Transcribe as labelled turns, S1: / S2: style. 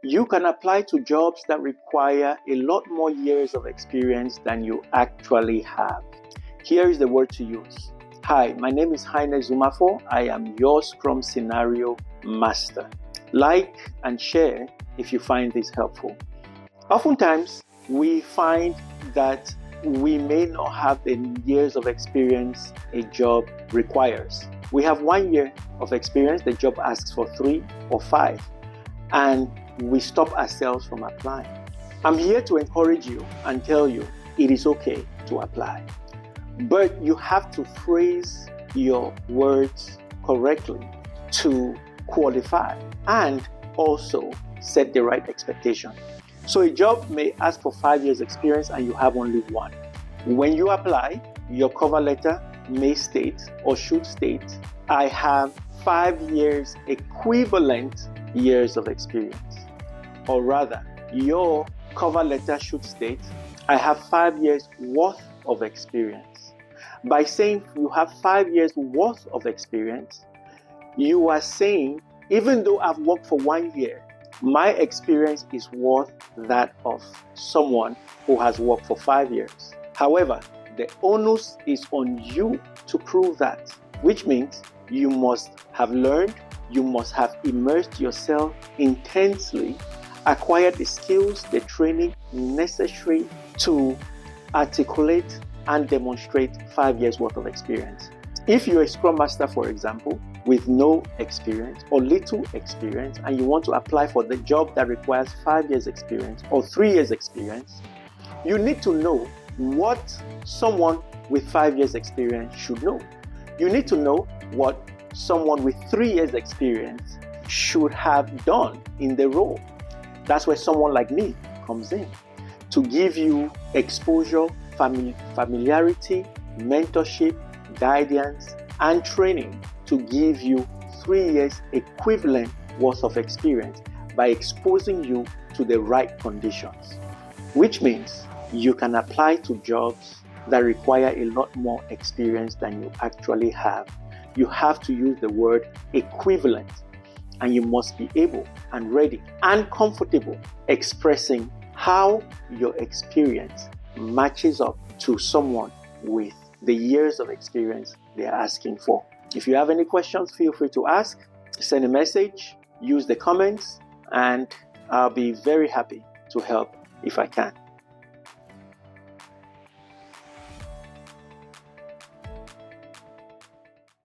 S1: You can apply to jobs that require a lot more years of experience than you actually have. Here is the word to use. Hi, my name is Heine Zumafo. I am your Scrum Scenario Master. Like and share if you find this helpful. Oftentimes, we find that we may not have the years of experience a job requires. We have 1 year of experience, the job asks for 3 or 5, and we stop ourselves from applying. I'm here to encourage you and tell you it is okay to apply, but you have to phrase your words correctly to qualify and also set the right expectation. So a job may ask for 5 years experience and you have only 1. When you apply, your cover letter may state or should state, I have 5 years equivalent years of experience. Or rather, your cover letter should state, I have 5 years worth of experience. By saying you have 5 years worth of experience, you are saying, even though I've worked for 1 year, my experience is worth that of someone who has worked for 5 years. However, the onus is on you to prove that, which means you must have learned, you must have immersed yourself intensely, acquired the skills, the training necessary to articulate and demonstrate 5 years worth of experience. If you're a Scrum Master, for example, with no experience or little experience, and you want to apply for the job that requires 5 years experience or 3 years experience, you need to know what someone with 5 years experience should know. You need to know what someone with 3 years experience should have done in the role. That's where someone like me comes in to give you exposure, familiarity, mentorship, guidance, and training to give you 3 years equivalent worth of experience by exposing you to the right conditions, which means you can apply to jobs that require a lot more experience than you actually have. You have to use the word equivalent, and you must be able and ready and comfortable expressing how your experience matches up to someone with the years of experience they're asking for. If you have any questions, feel free to ask, send a message, use the comments, and I'll be very happy to help if I can.